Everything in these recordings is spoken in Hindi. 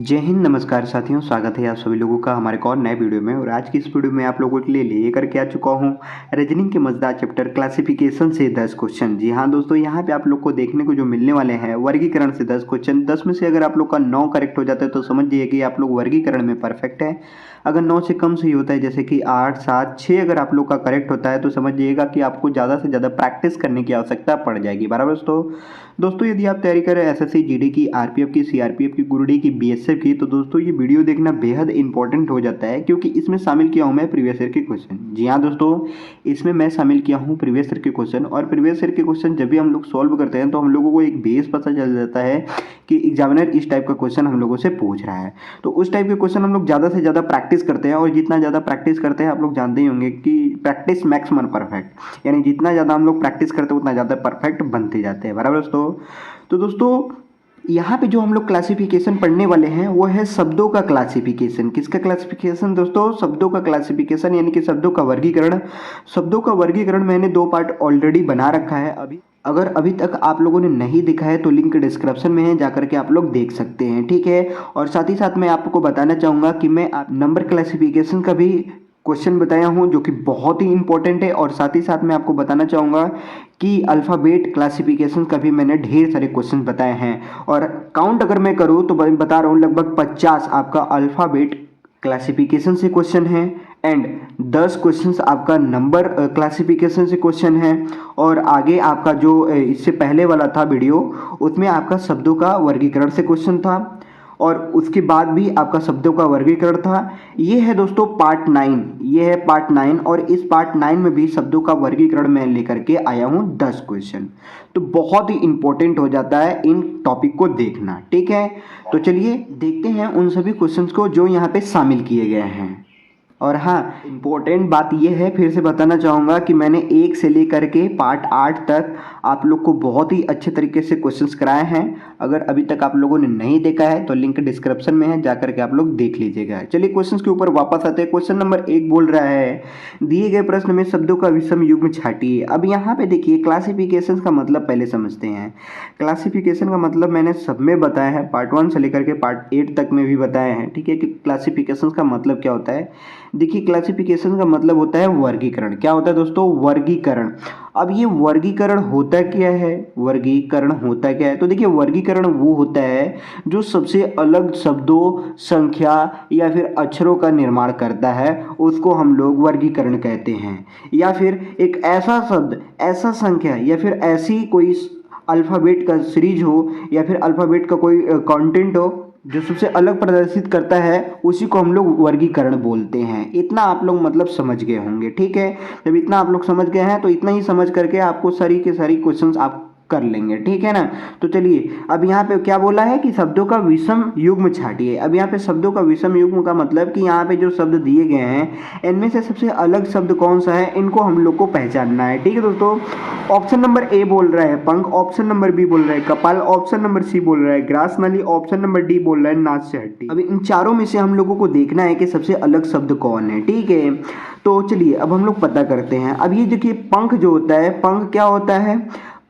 जय हिंद, नमस्कार साथियों, स्वागत है आप सभी लोगों का हमारे एक और नए वीडियो में। और आज की इस वीडियो में आप लोगों के लिए लेकर के आ चुका हूं रीजनिंग के मजेदार चैप्टर क्लासिफिकेशन से 10 क्वेश्चन। जी हाँ दोस्तों, यहाँ पे आप लोग को देखने को जो मिलने वाले हैं वर्गीकरण से 10 क्वेश्चन। 10 में से अगर आप लोग का 9 करेक्ट हो जाता है तो समझ जाइए कि आप लोग वर्गीकरण में परफेक्ट है। अगर 9 से कम सही होता है, जैसे कि 8, 7, 6 अगर आप लोग का करेक्ट होता है तो समझ जाइएगा कि आपको ज़्यादा से ज़्यादा प्रैक्टिस करने की आवश्यकता पड़ जाएगी। बराबर दोस्तों यदि आप तैयारी कर रहे हैं एसएससी जीडी की, आरपीएफ की, सीआरपीएफ की, गुरुडी की, बीएसएफ की, तो दोस्तों ये वीडियो देखना बेहद इंपॉर्टेंट हो जाता है, क्योंकि इसमें शामिल किया हूं मैं प्रीवियस ईयर के क्वेश्चन। जी हाँ दोस्तों, इसमें मैं शामिल किया हूं प्रीवियस ईयर के क्वेश्चन। और प्रीवियस ईयर के क्वेश्चन जब भी हम लोग सॉल्व करते हैं तो हम लोगों को एक बेस पता चल जाता है कि एग्जामिनर इस टाइप का क्वेश्चन हम लोगों से पूछ रहा है। तो उस टाइप के क्वेश्चन हम लोग ज़्यादा से ज़्यादा प्रैक्टिस करते हैं, और जितना ज़्यादा प्रैक्टिस करते हैं आप लोग जानते ही होंगे कि प्रैक्टिस मैक्स मन परफेक्ट, यानी जितना ज़्यादा हम लोग प्रैक्टिस करते हैं उतना ज़्यादा परफेक्ट बनते जाते हैं। बराबर तो दोस्तों यहाँ पे जो हम लोग क्लासिफिकेशन पढ़ने वाले हैं वो है शब्दों का क्लासिफिकेशन। किसका क्लासिफिकेशन दोस्तों? शब्दों का क्लासिफिकेशन, यानी कि शब्दों का वर्गीकरण। शब्दों का वर्गीकरण मैंने 2 पार्ट ऑलरेडी बना रखा है। अगर अभी तक आप लोगों ने नहीं देखा है तो लिंक डिस्क्रिप्शन में है, जाकर के आप लोग देख सकते हैं, ठीक है। और साथ ही साथ मैं आपको बताना चाहूँगा कि मैं नंबर क्लासिफिकेशन का भी क्वेश्चन बताया हूँ जो कि बहुत ही इंपॉर्टेंट है। और साथ ही साथ मैं आपको बताना चाहूँगा कि अल्फ़ाबेट क्लासिफिकेशन का भी मैंने ढेर सारे क्वेश्चन बताए हैं। और काउंट अगर मैं करूँ तो मैं बता रहा हूँ लगभग 50 आपका अल्फ़ाबेट क्लासिफिकेशन से क्वेश्चन है, एंड 10 क्वेश्चंस आपका नंबर क्लासिफिकेशन से क्वेश्चन है। और आगे आपका जो इससे पहले वाला था वीडियो, उसमें आपका शब्दों का वर्गीकरण से क्वेश्चन था, और उसके बाद भी आपका शब्दों का वर्गीकरण था। ये है दोस्तों पार्ट 9, ये है पार्ट 9। और इस पार्ट 9 में भी शब्दों का वर्गीकरण मैं लेकर के आया हूँ 10 क्वेश्चन। तो बहुत ही इंपॉर्टेंट हो जाता है इन टॉपिक को देखना, ठीक है। तो चलिए देखते हैं उन सभी क्वेश्चंस को जो यहाँ पे शामिल किए गए हैं। और हाँ, इम्पोर्टेंट बात यह है, फिर से बताना चाहूँगा कि मैंने 1 से लेकर के पार्ट 8 तक आप लोग को बहुत ही अच्छे तरीके से क्वेश्चंस कराए हैं। अगर अभी तक आप लोगों ने नहीं देखा है तो लिंक डिस्क्रिप्शन में है, जाकर के आप लोग देख लीजिएगा। चलिए क्वेश्चंस के ऊपर वापस आते हैं। क्वेश्चन नंबर 1 बोल रहा है, दिए गए प्रश्न में शब्दों का विषम युग्म छाटिए। अब यहाँ पे देखिए, क्लासिफिकेशन का मतलब पहले समझते हैं। क्लासिफिकेशन का मतलब मैंने सब में बताया है, पार्ट 1 से लेकर के पार्ट 8 तक में भी बताया है, ठीक है, कि क्लासिफिकेशन का मतलब क्या होता है। देखिए, क्लासिफिकेशन का मतलब होता है वर्गीकरण। क्या होता है दोस्तों? वर्गीकरण। अब ये वर्गीकरण होता क्या है? वर्गीकरण होता क्या है? तो देखिए, वर्गीकरण वो होता है जो सबसे अलग शब्दों, संख्या या फिर अक्षरों का निर्माण करता है, उसको हम लोग वर्गीकरण कहते हैं। या फिर एक ऐसा शब्द, ऐसा संख्या या फिर ऐसी कोई अल्फ़ाबेट का सीरीज हो, या फिर अल्फ़ाबेट का कोई कंटेंट हो जो सबसे अलग प्रदर्शित करता है, उसी को हम लोग वर्गीकरण बोलते हैं। इतना आप लोग मतलब समझ गए होंगे, ठीक है। जब इतना आप लोग समझ गए हैं तो इतना ही समझ करके आपको सारी के सारी क्वेश्चंस आप कर लेंगे, ठीक है ना। तो चलिए, अब यहाँ पे क्या बोला है कि शब्दों का विषम युग्म छाटिए। अब यहाँ पे शब्दों का विषम युग्म का मतलब कि यहाँ पे जो शब्द दिए गए हैं इनमें से सबसे अलग शब्द कौन सा है, इनको हम लोग को पहचानना है, ठीक है दोस्तों। ऑप्शन नंबर ए बोल रहा है पंख, ऑप्शन नंबर बी बोल रहा है कपाल, ऑप्शन नंबर सी बोल रहा है ग्रास नली, ऑप्शन नंबर डी बोल रहा है नाक से हड्डी। अब इन चारों में से हम लोगों को देखना है कि सबसे अलग शब्द कौन है, ठीक है। तो चलिए अब हम लोग पता करते हैं। अब ये देखिए, पंख जो होता है, पंख क्या होता है?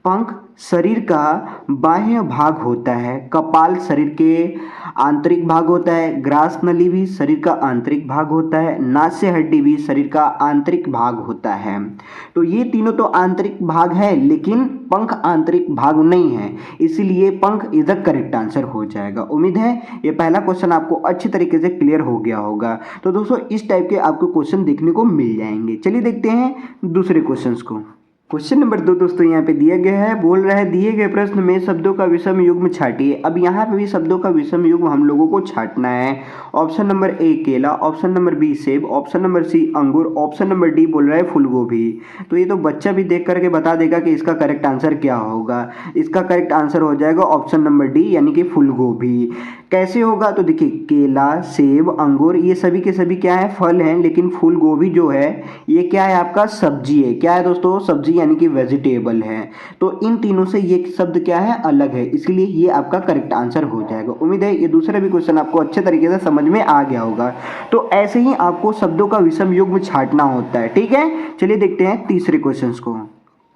पंख शरीर का बाह्य भाग होता है, कपाल शरीर के आंतरिक भाग होता है, ग्रास नली भी शरीर का आंतरिक भाग होता है, नास्य हड्डी भी शरीर का आंतरिक भाग होता है। तो ये तीनों तो आंतरिक भाग है, लेकिन पंख आंतरिक भाग नहीं है, इसीलिए पंख इज द करेक्ट आंसर हो जाएगा। उम्मीद है ये पहला क्वेश्चन आपको अच्छे तरीके से क्लियर हो गया होगा। तो दोस्तों इस टाइप के आपको क्वेश्चन देखने को मिल जाएंगे। चलिए देखते हैं दूसरे क्वेश्चन को। क्वेश्चन नंबर 2 दोस्तों यहाँ पे दिया गया है, बोल रहा है दिए गए प्रश्न में शब्दों का विषम युग्म छाटिए। अब यहाँ पे भी शब्दों का विषम युग्म हम लोगों को छाटना है। ऑप्शन नंबर ए केला, ऑप्शन नंबर बी सेब, ऑप्शन नंबर सी अंगूर, ऑप्शन नंबर डी बोल रहा है फूलगोभी। तो ये तो बच्चा भी देख करके बता देगा कि इसका करेक्ट आंसर क्या होगा। इसका करेक्ट आंसर हो जाएगा ऑप्शन नंबर डी, यानी कि फूलगोभी। कैसे होगा? तो देखिए, केला, सेब, अंगूर ये सभी के सभी क्या है? फल हैं, लेकिन फूल गोभी जो है ये क्या है? आपका सब्जी है। क्या है दोस्तों? सब्जी, यानी कि वेजिटेबल है। तो इन तीनों से ये शब्द क्या है? अलग है, इसलिए ये आपका करेक्ट आंसर हो जाएगा। उम्मीद है ये दूसरा भी क्वेश्चन आपको अच्छे तरीके से समझ में आ गया होगा। तो ऐसे ही आपको शब्दों का विषम युग्म छाटना होता है, ठीक है। चलिए देखते हैं तीसरे क्वेश्चन को।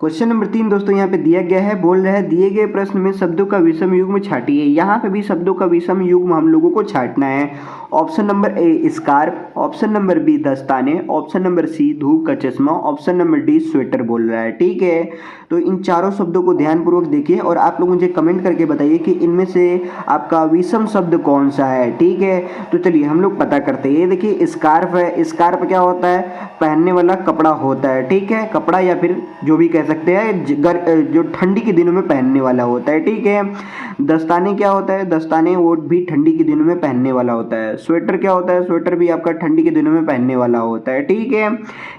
क्वेश्चन नंबर 3 दोस्तों यहाँ पे दिया गया है, बोल रहा है दिए गए प्रश्न में शब्दों का विषम युग्म छाटिए। यहाँ पे भी शब्दों का विषम युग्म हम लोगों को छाटना है। Option number A scarf, option number B दस्ताने, ऑप्शन नंबर सी धूप का चश्मा, ऑप्शन नंबर डी स्वेटर बोल रहा है। ठीक है, तो इन चारों शब्दों को ध्यानपूर्वक देखिए और आप लोग मुझे कमेंट करके बताइए कि इनमें से आपका विषम शब्द कौन सा है। ठीक है, तो चलिए हम लोग पता करते हैं। ये देखिए स्कार्फ है, स्कार्फ क्या होता है? पहनने वाला कपड़ा होता है। ठीक है, कपड़ा या फिर जो भी कह सकते हैं, जो ठंडी के दिनों में पहनने वाला होता है। ठीक है, दस्ताने क्या होता है? दस्ताने वो भी ठंडी के दिनों में पहनने वाला होता है। स्वेटर क्या होता है? स्वेटर भी आपका ठंडी के दिनों में पहनने वाला होता है। ठीक है,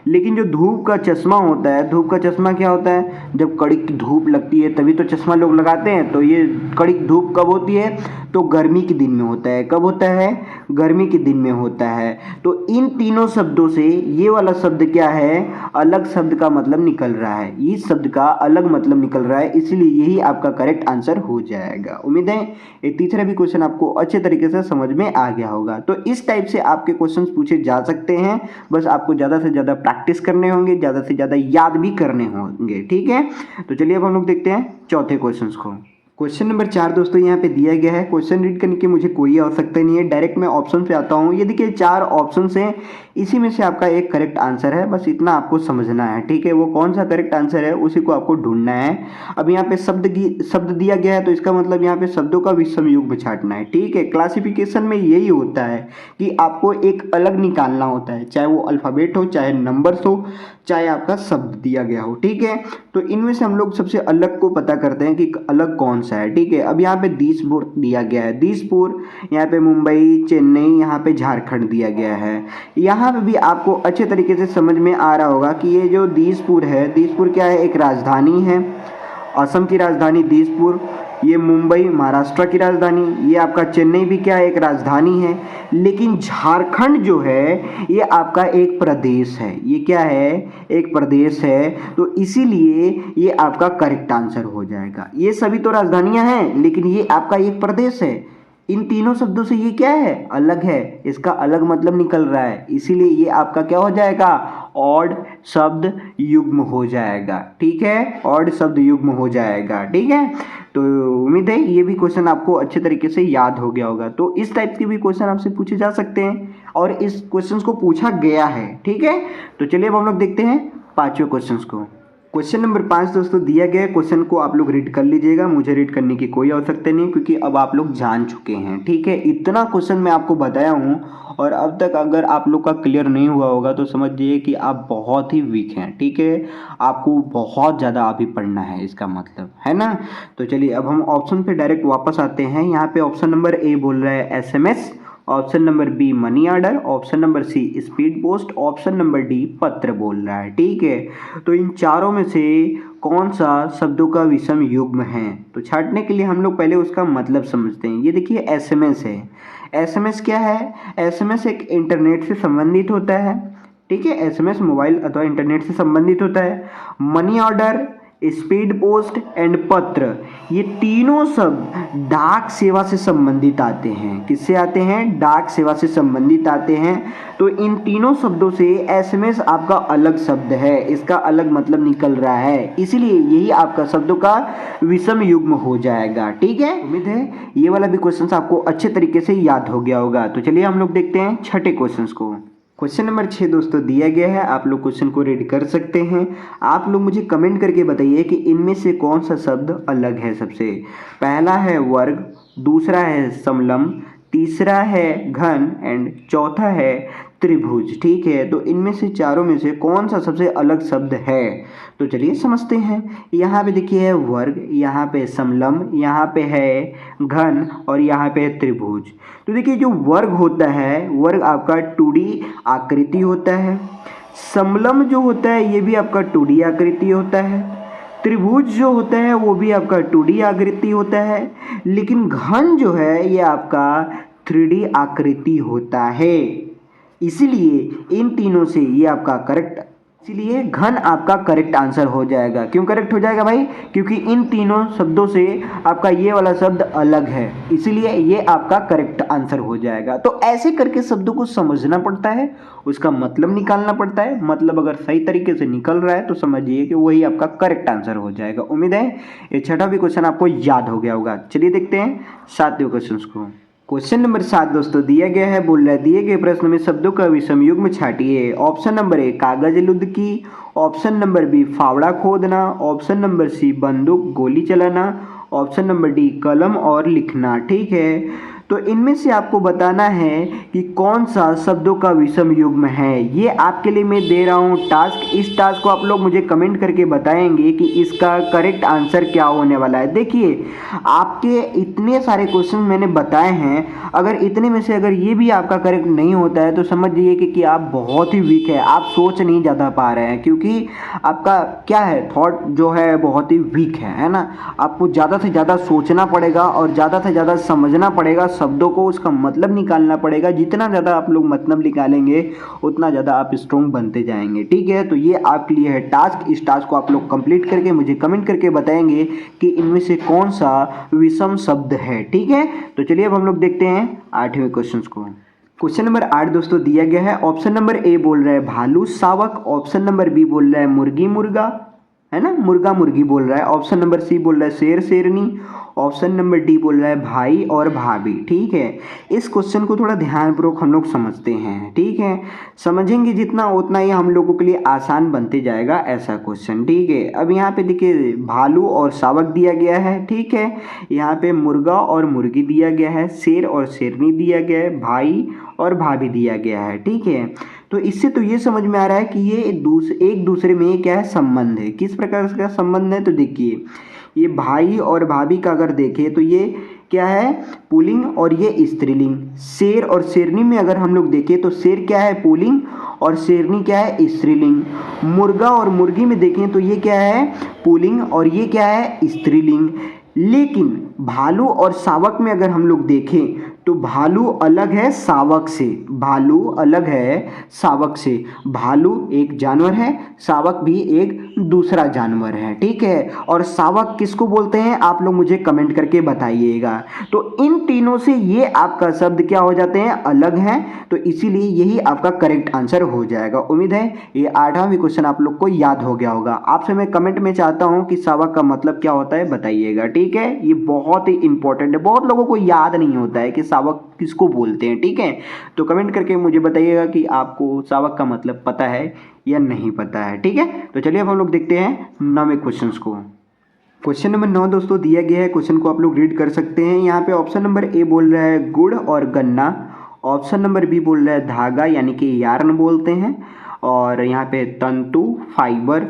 लेकिन जो धूप का चश्मा होता है, धूप का चश्मा क्या होता है? जब कड़क धूप लगती है तभी तो चश्मा लोग लगाते हैं। तो ये कड़क धूप कब होती है? तो गर्मी के दिन में होता है। कब होता है? गर्मी के दिन में होता है। तो इन तीनों शब्दों से ये वाला शब्द क्या है? अलग शब्द का मतलब निकल रहा है। इस शब्द का अलग मतलब निकल रहा है, इसलिए यही आपका करेक्ट आंसर हो जाएगा। उम्मीद है ये तीसरा भी क्वेश्चन आपको अच्छे तरीके से समझ में आ गया होगा। तो इस टाइप से आपके क्वेश्चंस पूछे जा सकते हैं, बस आपको ज़्यादा से ज़्यादा प्रैक्टिस करने होंगे, ज़्यादा से ज़्यादा याद भी करने होंगे। ठीक है, तो चलिए अब हम लोग देखते हैं चौथे क्वेश्चन को। क्वेश्चन नंबर 4 दोस्तों यहाँ पे दिया गया है। क्वेश्चन रीड करने की मुझे कोई आवश्यकता नहीं है, डायरेक्ट मैं ऑप्शन पे आता हूँ। ये देखिए 4 ऑप्शन हैं, इसी में से आपका एक करेक्ट आंसर है, बस इतना आपको समझना है। ठीक है, वो कौन सा करेक्ट आंसर है उसी को आपको ढूंढना है। अब यहाँ पे शब्द दिया गया है, तो इसका मतलब यहाँ पे शब्दों का विषम युग्म छाटना है। ठीक है, क्लासिफिकेशन में यही होता है कि आपको एक अलग निकालना होता है, चाहे वो अल्फ़ाबेट हो, चाहे नंबर्स हो, चाहे आपका शब्द दिया गया हो। ठीक है, तो इनमें से हम लोग सबसे अलग को पता करते हैं कि अलग कौन सा है। ठीक है, अब यहाँ पे दिसपुर दिया गया है, दिसपुर, यहाँ पे मुंबई, चेन्नई, यहाँ पे झारखंड दिया गया है। यहाँ पे भी आपको अच्छे तरीके से समझ में आ रहा होगा कि ये जो दिसपुर है, दिसपुर क्या है? एक राजधानी है, असम की राजधानी दिसपुर। ये मुंबई महाराष्ट्र की राजधानी, ये आपका चेन्नई भी क्या है? एक राजधानी है। लेकिन झारखंड जो है ये आपका एक प्रदेश है। ये क्या है? एक प्रदेश है। तो इसीलिए ये आपका करेक्ट आंसर हो जाएगा। ये सभी तो राजधानियां हैं, लेकिन ये आपका एक प्रदेश है। इन तीनों शब्दों से ये क्या है? अलग है, इसका अलग मतलब निकल रहा है, इसीलिए ये आपका क्या हो जाएगा? ऑड शब्द युग्म हो जाएगा। ठीक है, ऑड शब्द युग्म हो जाएगा। ठीक है, तो उम्मीद है ये भी क्वेश्चन आपको अच्छे तरीके से याद हो गया होगा। तो इस टाइप के भी क्वेश्चन आपसे पूछे जा सकते हैं और इस क्वेश्चन को पूछा गया है। ठीक है, तो चलिए अब हम लोग देखते हैं पांचवें क्वेश्चन को। क्वेश्चन नंबर 5 दोस्तों दिया गया क्वेश्चन को आप लोग रीड कर लीजिएगा, मुझे रीड करने की कोई आवश्यकता नहीं, क्योंकि अब आप लोग जान चुके हैं। ठीक है, इतना क्वेश्चन मैं आपको बताया हूँ और अब तक अगर आप लोग का क्लियर नहीं हुआ होगा तो समझिए कि आप बहुत ही वीक हैं। ठीक है, आपको बहुत ज़्यादा अभी पढ़ना है, इसका मतलब है ना। तो चलिए अब हम ऑप्शन पे डायरेक्ट वापस आते हैं। यहाँ पे ऑप्शन नंबर ए बोल रहा है SMS, option number B money order, option number C speed post, option number D पत्र बोल रहा है। ठीक है, तो इन चारों में से कौन सा शब्दों का विषम युग्म है? तो छांटने के लिए हम लोग पहले उसका मतलब समझते हैं। ये देखिए SMS है। SMS क्या है? SMS एक इंटरनेट से संबंधित होता है। ठीक है, SMS मोबाइल अथवा इंटरनेट से संबंधित होता है। Money order, speed post and पत्र, ये तीनों शब्द डाक सेवा से संबंधित आते हैं। किससे आते हैं? डाक सेवा से संबंधित आते हैं। तो इन तीनों शब्दों से SMS आपका अलग शब्द है, इसका अलग मतलब निकल रहा है, इसीलिए यही आपका शब्दों का विषम युग्म हो जाएगा। ठीक है, उम्मीद है ये वाला भी क्वेश्चन आपको अच्छे तरीके से याद हो गया होगा। तो चलिए हम लोग देखते हैं छठे क्वेश्चन को। क्वेश्चन नंबर 6 दोस्तों दिया गया है, आप लोग क्वेश्चन को रीड कर सकते हैं। आप लोग मुझे कमेंट करके बताइए कि इनमें से कौन सा शब्द अलग है। सबसे पहला है वर्ग, दूसरा है समलंब, तीसरा है घन एंड चौथा है त्रिभुज। ठीक है, तो इनमें से चारों में से कौन सा सबसे अलग शब्द है? तो चलिए समझते हैं। यहाँ पे देखिए है वर्ग, यहाँ पे समलंब, यहाँ पे है घन और यहाँ पे है त्रिभुज। तो देखिए जो वर्ग होता है, वर्ग आपका 2D आकृति होता है। समलंब जो होता है ये भी आपका 2D आकृति होता है। त्रिभुज जो होता है वो भी आपका 2D आकृति होता है। लेकिन घन जो है ये आपका 3D आकृति होता है। इसीलिए इन तीनों से ये आपका करेक्ट इसीलिए घन आपका करेक्ट आंसर हो जाएगा। क्यों करेक्ट हो जाएगा भाई? क्योंकि इन तीनों शब्दों से आपका ये वाला शब्द अलग है, इसीलिए ये आपका करेक्ट आंसर हो जाएगा। तो ऐसे करके शब्दों को समझना पड़ता है, उसका मतलब निकालना पड़ता है। मतलब अगर सही तरीके से निकल रहा है तो समझिए कि वही आपका करेक्ट आंसर हो जाएगा। उम्मीद है ये छठा भी क्वेश्चन आपको याद हो गया होगा। चलिए देखते हैं 7वें क्वेश्चन को। क्वेश्चन नंबर 7 दोस्तों दिया गया है, बोल रहा है दिए गए प्रश्न में शब्दों का विषम युग्म छांटिए। ऑप्शन नंबर ए कागज लुदकी, ऑप्शन नंबर बी फावड़ा खोदना, ऑप्शन नंबर सी बंदूक गोली चलाना, ऑप्शन नंबर डी कलम और लिखना। ठीक है, तो इनमें से आपको बताना है कि कौन सा शब्दों का विषम युग्म है। ये आपके लिए मैं दे रहा हूँ टास्क। इस टास्क को आप लोग मुझे कमेंट करके बताएंगे कि इसका करेक्ट आंसर क्या होने वाला है। देखिए, आपके इतने सारे क्वेश्चन मैंने बताए हैं, अगर इतने में से अगर ये भी आपका करेक्ट नहीं होता है तो समझिए कि आप बहुत ही वीक है, आप सोच नहीं ज़्यादा पा रहे हैं, क्योंकि आपका क्या है, थॉट जो है बहुत ही वीक है ना। आपको ज़्यादा से ज़्यादा सोचना पड़ेगा और ज़्यादा से ज़्यादा समझना पड़ेगा शब्दों को, उसका मतलब निकालना पड़ेगा। जितना ज़्यादा आप लोग मतलब निकालेंगे उतना ज़्यादा आप स्ट्रॉन्ग बनते जाएंगे। ठीक है, तो ये आपके लिए है टास्क। इस टास्क को आप लोग कंप्लीट करके मुझे कमेंट करके बताएंगे कि इनमें से कौन सा विषम शब्द है। ठीक है, तो चलिए अब हम लोग देखते हैं 8वें क्वेश्चन को। क्वेश्चन नंबर 8 दोस्तों दिया गया है। ऑप्शन नंबर ए बोल रहा है भालू शावक, ऑप्शन नंबर बी बोल रहा है मुर्गी मुर्गा, है ना, मुर्गा मुर्गी बोल रहा है, ऑप्शन नंबर सी बोल रहा है शेर शेरनी, ऑप्शन नंबर डी बोल रहा है भाई और भाभी। ठीक है, इस क्वेश्चन को थोड़ा ध्यानपूर्वक हम लोग समझते हैं। ठीक है, समझेंगे जितना उतना ही हम लोगों के लिए आसान बनते जाएगा ऐसा क्वेश्चन। ठीक है, अब यहाँ पे देखिए भालू और शावक दिया गया है। ठीक है, यहाँ पे मुर्गा और मुर्गी दिया गया है, शेर और शेरनी दिया गया है, भाई और भाभी दिया गया है। ठीक है, तो इससे तो ये समझ में आ रहा है कि ये एक दूसरे में क्या है, संबंध है। किस प्रकार का संबंध है, तो देखिए ये भाई और भाभी का अगर देखें तो ये क्या है, पुल्लिंग और ये स्त्रीलिंग। शेर और शेरनी में अगर हम लोग देखें तो शेर क्या है, पुल्लिंग और शेरनी क्या है, स्त्रीलिंग। मुर्गा और मुर्गी में देखें तो ये क्या है, पुल्लिंग और ये क्या है, स्त्रीलिंग। लेकिन भालू और शावक में अगर हम लोग देखें तो भालू अलग है शावक से, भालू अलग है शावक से। भालू एक जानवर है, शावक भी एक दूसरा जानवर है। ठीक है, और शावक किसको बोलते हैं आप लोग मुझे कमेंट करके बताइएगा। तो इन तीनों से ये आपका शब्द क्या हो जाते हैं, अलग हैं, तो इसीलिए यही आपका करेक्ट आंसर हो जाएगा। उम्मीद है ये 8वां भी क्वेश्चन आप लोग को याद हो गया होगा। आपसे मैं कमेंट में चाहता हूँ कि शावक का मतलब क्या होता है बताइएगा। ठीक है, ये बहुत ही इंपॉर्टेंट है, बहुत लोगों को याद नहीं होता है कि शावक किसको बोलते हैं। ठीक है, तो कमेंट करके मुझे बताइएगा कि आपको शावक का मतलब पता है या नहीं पता है। ठीक है, तो चलिए अब हम लोग देखते हैं 9वें क्वेश्चन को। क्वेश्चन नंबर 9 दोस्तों दिया गया है, क्वेश्चन को आप लोग रीड कर सकते हैं। यहाँ पे ऑप्शन नंबर ए बोल रहा है गुड़ और गन्ना, ऑप्शन नंबर बी बोल रहा है धागा यानी कि यार्न बोलते हैं, और यहाँ पे तंतु फाइबर,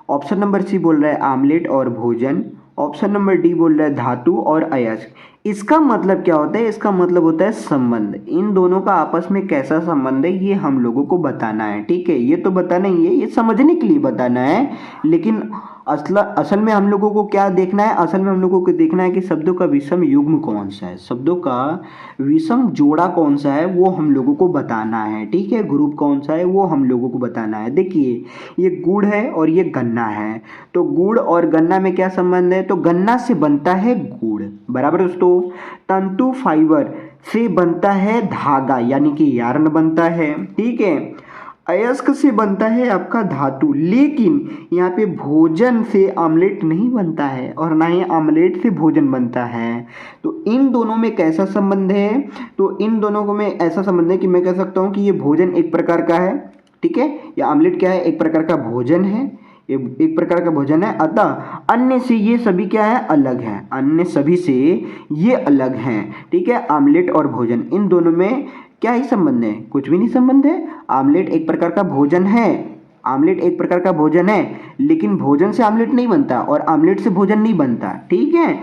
ऑप्शन नंबर सी बोल रहा है आमलेट और भोजन, ऑप्शन नंबर डी बोल रहा है धातु और अयस्क। इसका मतलब क्या होता है, इसका मतलब होता है संबंध। इन दोनों का आपस में कैसा संबंध है ये हम लोगों को बताना है। ठीक है, ये तो बताना ही है, ये समझने के लिए बताना है, लेकिन असल में हम लोगों को क्या देखना है, असल में हम लोगों को देखना है कि शब्दों का विषम युग्म कौन सा है, शब्दों का विषम जोड़ा कौन सा है वो हम लोगों को बताना है। ठीक है, ग्रुप कौन सा है वो हम लोगों को बताना है। देखिए ये गुड़ है और ये गन्ना है, तो गुड़ और गन्ना में क्या संबंध है, तो गन्ना से बनता है गुड़, बराबर दोस्तों। तंतु फाइबर से बनता है धागा यानी कि यार्न बनता है। ठीक है, अयस्क से बनता है आपका धातु, लेकिन यहाँ पे भोजन से आमलेट नहीं बनता है और ना ही आमलेट से भोजन बनता है। तो इन दोनों में कैसा संबंध है, तो इन दोनों को में ऐसा संबंध है कि मैं कह सकता हूँ कि ये भोजन एक प्रकार का है। ठीक है, या आमलेट क्या है, एक प्रकार का भोजन है, ये एक प्रकार का भोजन है। अतः अन्य से ये सभी क्या है, अलग हैं, अन्य सभी से ये अलग हैं। ठीक है, आमलेट और भोजन इन दोनों में क्या ही संबंध है, कुछ भी नहीं संबंध है। आमलेट एक प्रकार का भोजन है, आमलेट एक प्रकार का भोजन है, लेकिन भोजन से आमलेट नहीं बनता और आमलेट से भोजन नहीं बनता। ठीक है,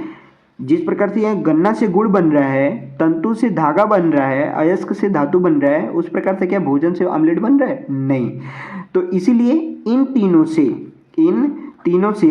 जिस प्रकार से यहाँ गन्ना से गुड़ बन रहा है, तंतु से धागा बन रहा है, अयस्क से धातु बन रहा है, उस प्रकार से क्या भोजन से आमलेट बन रहा है, नहीं। तो इसीलिए इन तीनों से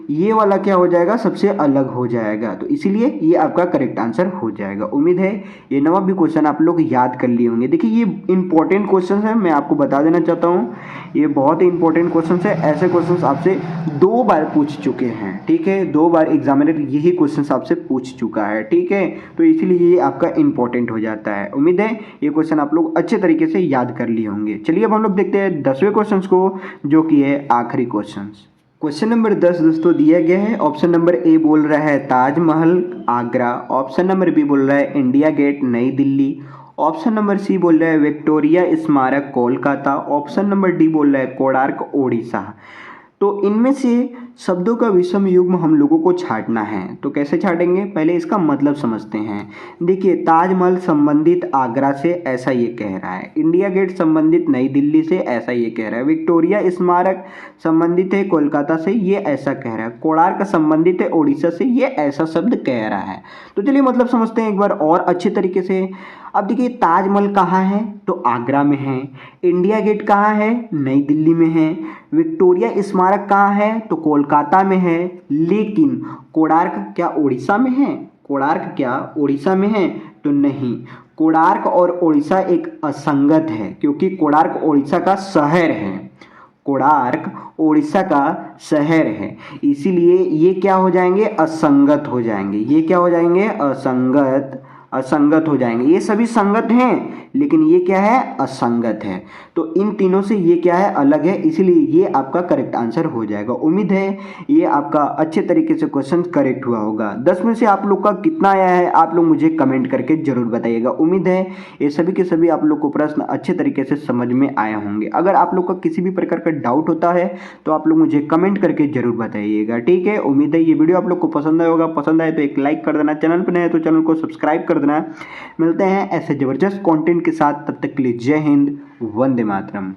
ये वाला क्या हो जाएगा, सबसे अलग हो जाएगा। तो इसीलिए ये आपका करेक्ट आंसर हो जाएगा। उम्मीद है ये 9वां भी क्वेश्चन आप लोग याद कर लिए होंगे। देखिए ये इंपॉर्टेंट क्वेश्चन है, मैं आपको बता देना चाहता हूँ, ये बहुत ही इंपॉर्टेंट क्वेश्चन है। ऐसे क्वेश्चन आपसे 2 बार पूछ चुके हैं, ठीक है, 2 बार एग्जामिनर यही क्वेश्चन आपसे पूछ चुका है, ठीक है। तो इसीलिए ये आपका इंपॉर्टेंट हो जाता है। उम्मीद है ये क्वेश्चन आप लोग अच्छे तरीके से याद कर लिए होंगे। चलिए अब हम लोग देखते हैं 10वें क्वेश्चन को, जो कि है आखिरी क्वेश्चन। क्वेश्चन नंबर 10 दोस्तों दिया गया है। ऑप्शन नंबर ए बोल रहा है Taj Mahal Agra, option number B बोल रहा है इंडिया गेट नई दिल्ली, ऑप्शन नंबर सी बोल रहा है विक्टोरिया स्मारक कोलकाता, ऑप्शन नंबर डी बोल रहा है कोणार्क ओडिशा। तो इनमें से शब्दों का विषम युग्म हम लोगों को छांटना है। तो कैसे छांटेंगे, पहले इसका मतलब समझते हैं। देखिए ताजमहल संबंधित आगरा से, ऐसा ये कह रहा है। इंडिया गेट संबंधित नई दिल्ली से, ऐसा ये कह रहा है। विक्टोरिया स्मारक संबंधित है कोलकाता से, ये ऐसा कह रहा है। कोणार्क संबंधित है उड़ीसा से, ये ऐसा शब्द कह रहा है। तो चलिए मतलब समझते हैं एक बार और अच्छे तरीके से। अब देखिए ताजमहल कहाँ है, तो आगरा में है। इंडिया गेट कहाँ है, नई दिल्ली में है। विक्टोरिया स्मारक कहाँ है, तो कोलकाता में है। लेकिन कोणार्क क्या उड़ीसा में है, कोणार्क क्या उड़ीसा में है, तो नहीं। कोणार्क और उड़ीसा एक असंगत है, क्योंकि कोणार्क उड़ीसा का शहर है, कोणार्क उड़ीसा का शहर है। इसीलिए ये क्या हो जाएंगे, असंगत हो जाएंगे। ये क्या हो जाएंगे, असंगत हो जाएंगे। ये सभी संगत हैं, लेकिन ये क्या है, असंगत है। तो इन तीनों से ये क्या है, अलग है, इसलिए ये आपका करेक्ट आंसर हो जाएगा। उम्मीद है ये आपका अच्छे तरीके से क्वेश्चन करेक्ट हुआ होगा। 10 में से आप लोग का कितना आया है, आप लोग मुझे कमेंट करके जरूर बताइएगा। उम्मीद है ये सभी के सभी आप लोग को प्रश्न अच्छे तरीके से समझ में आए होंगे। अगर आप लोग का किसी भी प्रकार का डाउट होता है तो आप लोग मुझे कमेंट करके जरूर बताइएगा, ठीक है। उम्मीद है ये वीडियो आप लोग को पसंद आया होगा। पसंद आए तो एक लाइक कर देना, चैनल पर नए तो चैनल को सब्सक्राइब कर देना। मिलते हैं ऐसे जबरदस्त कंटेंट के साथ, तब तक के लिए जय हिंद, वंदे मातरम।